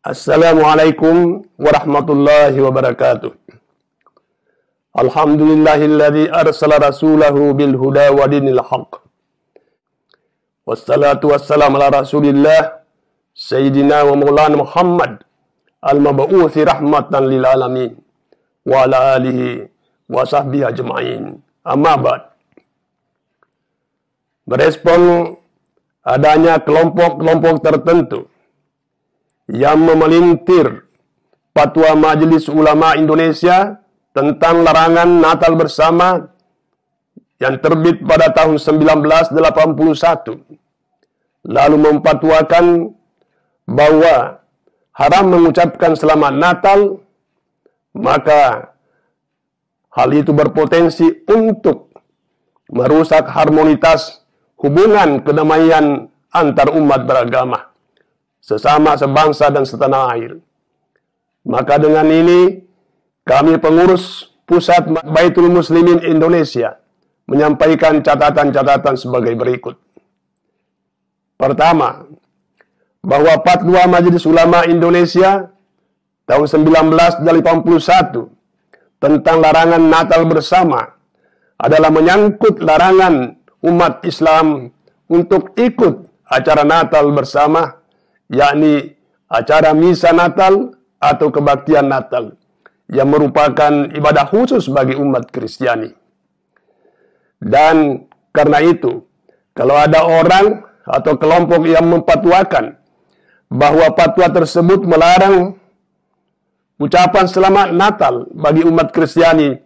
Assalamualaikum warahmatullahi wabarakatuh. Alhamdulillahilladzi arsala rasulahu bil huda wa dinil haqq. Wassalatu wassalamu ala rasulillah Sayyidina wa maulana Muhammad al-mab'uthi rahmatan lil alamin wa ala alihi wa sahbihi ajma'in. Amma ba'd. Merespon adanya kelompok-kelompok tertentu yang memelintir fatwa Majelis Ulama Indonesia tentang larangan Natal bersama yang terbit pada tahun 1981, lalu memfatwakan bahwa haram mengucapkan selamat Natal, maka hal itu berpotensi untuk merusak harmonitas hubungan kedamaian antar umat beragama, sesama sebangsa dan setanah air. Maka dengan ini, kami pengurus Pusat Baitul Muslimin Indonesia menyampaikan catatan-catatan sebagai berikut. Pertama, bahwa Fatwa Majelis Ulama Indonesia tahun 1981 tentang larangan Natal bersama adalah menyangkut larangan umat Islam untuk ikut acara Natal bersama, yakni acara misa Natal atau kebaktian Natal, yang merupakan ibadah khusus bagi umat Kristiani. Dan karena itu, kalau ada orang atau kelompok yang memfatwakan bahwa fatwa tersebut melarang ucapan selamat Natal bagi umat Kristiani,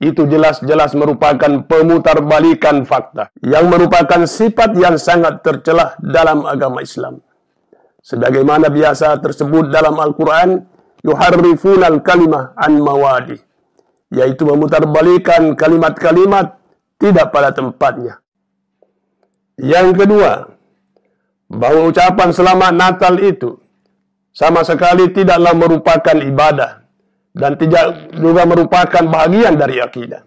itu jelas-jelas merupakan pemutarbalikan fakta, yang merupakan sifat yang sangat tercelah dalam agama Islam. Sebagaimana biasa tersebut dalam Al-Quran, yuharrifunal kalimah an mawadi, yaitu memutarbalikan kalimat-kalimat tidak pada tempatnya. Yang kedua, bahwa ucapan selamat Natal itu sama sekali tidaklah merupakan ibadah dan tidak juga merupakan bagian dari akidah.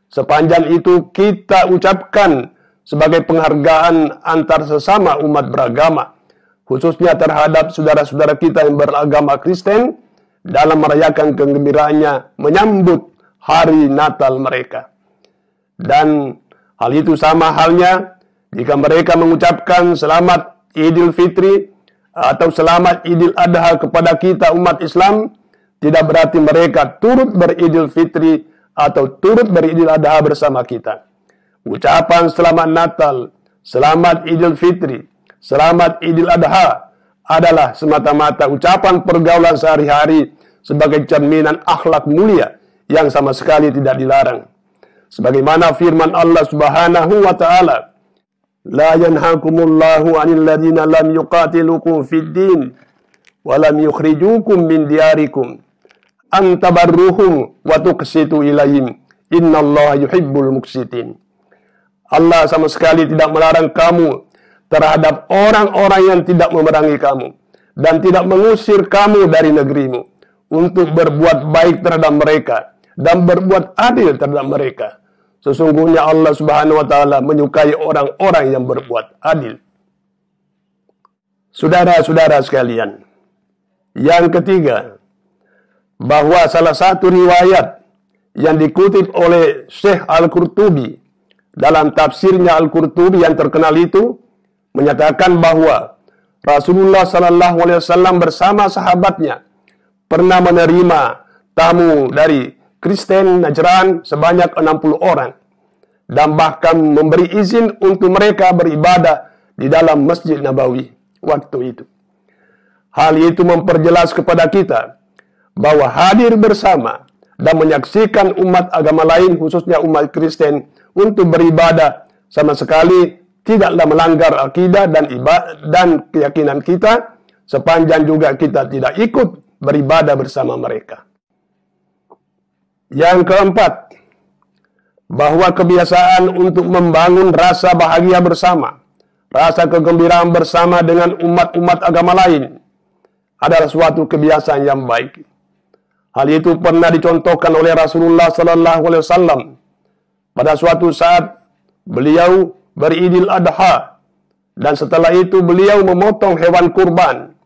Sepanjang itu kita ucapkan sebagai penghargaan antar sesama umat beragama, khususnya terhadap saudara-saudara kita yang beragama Kristen, dalam merayakan kegembiraannya menyambut hari Natal mereka. Dan hal itu sama halnya jika mereka mengucapkan selamat Idul Fitri atau selamat Idul Adha kepada kita umat Islam, tidak berarti mereka turut beridul fitri atau turut beridul adha bersama kita. Ucapan selamat Natal, selamat Idul Fitri, selamat Idul Adha adalah semata-mata ucapan pergaulan sehari-hari sebagai cerminan akhlak mulia yang sama sekali tidak dilarang. Sebagaimana firman Allah Subhanahu wa taala, "La yanhakumullahu 'anil ladzina lam yuqatilukum fid din wa lam yukhrijukum min diyarikum an tabarruhum wa tuqsitu ilaihim innallaha yuhibbul muqsitin." Allah sama sekali tidak melarang kamu terhadap orang-orang yang tidak memerangi kamu dan tidak mengusir kamu dari negerimu, untuk berbuat baik terhadap mereka dan berbuat adil terhadap mereka. Sesungguhnya Allah Subhanahu wa taala menyukai orang-orang yang berbuat adil. Saudara-saudara sekalian, yang ketiga, bahwa salah satu riwayat yang dikutip oleh Syekh Al-Qurtubi dalam tafsirnya Al-Qurtubi yang terkenal itu menyatakan bahwa Rasulullah sallallahu alaihi wasallam bersama sahabatnya pernah menerima tamu dari Kristen Najran sebanyak 60 orang dan bahkan memberi izin untuk mereka beribadah di dalam Masjid Nabawi waktu itu. Hal itu memperjelas kepada kita bahwa hadir bersama dan menyaksikan umat agama lain, khususnya umat Kristen, untuk beribadah sama sekali tidaklah melanggar akidah dan keyakinan kita, sepanjang juga kita tidak ikut beribadah bersama mereka. Yang keempat, bahwa kebiasaan untuk membangun rasa bahagia bersama, rasa kegembiraan bersama dengan umat-umat agama lain adalah suatu kebiasaan yang baik. Hal itu pernah dicontohkan oleh Rasulullah sallallahu alaihi wasallam pada suatu saat beliau beridul adha, dan setelah itu beliau memotong hewan kurban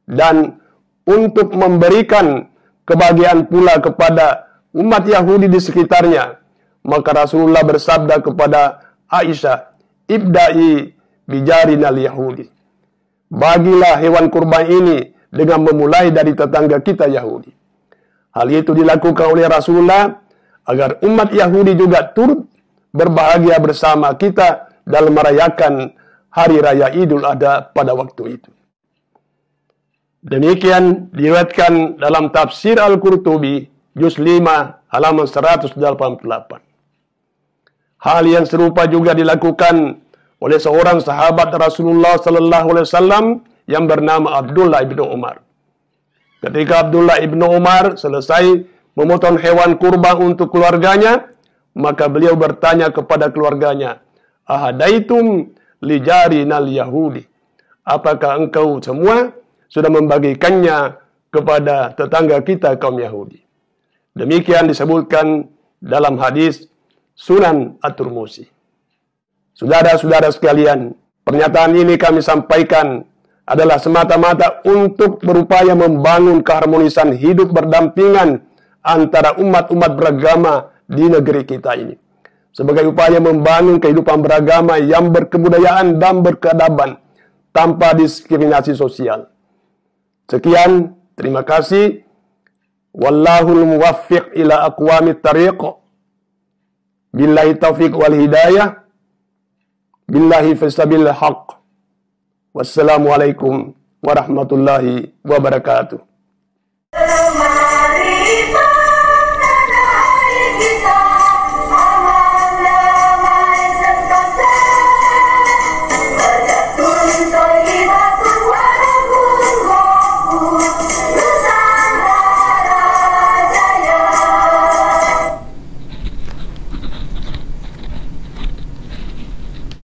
dan untuk memberikan kebahagiaan pula kepada umat Yahudi di sekitarnya, maka Rasulullah bersabda kepada Aisyah, "Ibda'i bijarinal Yahudi." Bagilah hewan kurban ini dengan memulai dari tetangga kita Yahudi. Hal itu dilakukan oleh Rasulullah agar umat Yahudi juga turut berbahagia bersama kita dalam merayakan Hari Raya Idul Adha pada waktu itu. Demikian diriwayatkan dalam tafsir Al-Qurtubi, juz 5, halaman 188. Hal yang serupa juga dilakukan oleh seorang sahabat Rasulullah sallallahu alaihi wasallam yang bernama Abdullah ibnu Umar. Ketika Abdullah ibnu Umar selesai memotong hewan kurban untuk keluarganya, maka beliau bertanya kepada keluarganya, "Ahadaitum li jarinal Yahudi?" Apakah engkau semua sudah membagikannya kepada tetangga kita kaum Yahudi? Demikian disebutkan dalam hadis Sunan At-Tirmidzi. Saudara-saudara sekalian, pernyataan ini kami sampaikan adalah semata-mata untuk berupaya membangun keharmonisan hidup berdampingan antara umat-umat beragama di negeri kita ini. Sebagai upaya membangun kehidupan beragama yang berkebudayaan dan berkeadaban tanpa diskriminasi sosial. Sekian, terima kasih. Wallahul muwaffiq ila aqwamit tariq. Billahi taufiq wal hidayah. Billahi fisabil haq. Wassalamualaikum warahmatullahi wabarakatuh.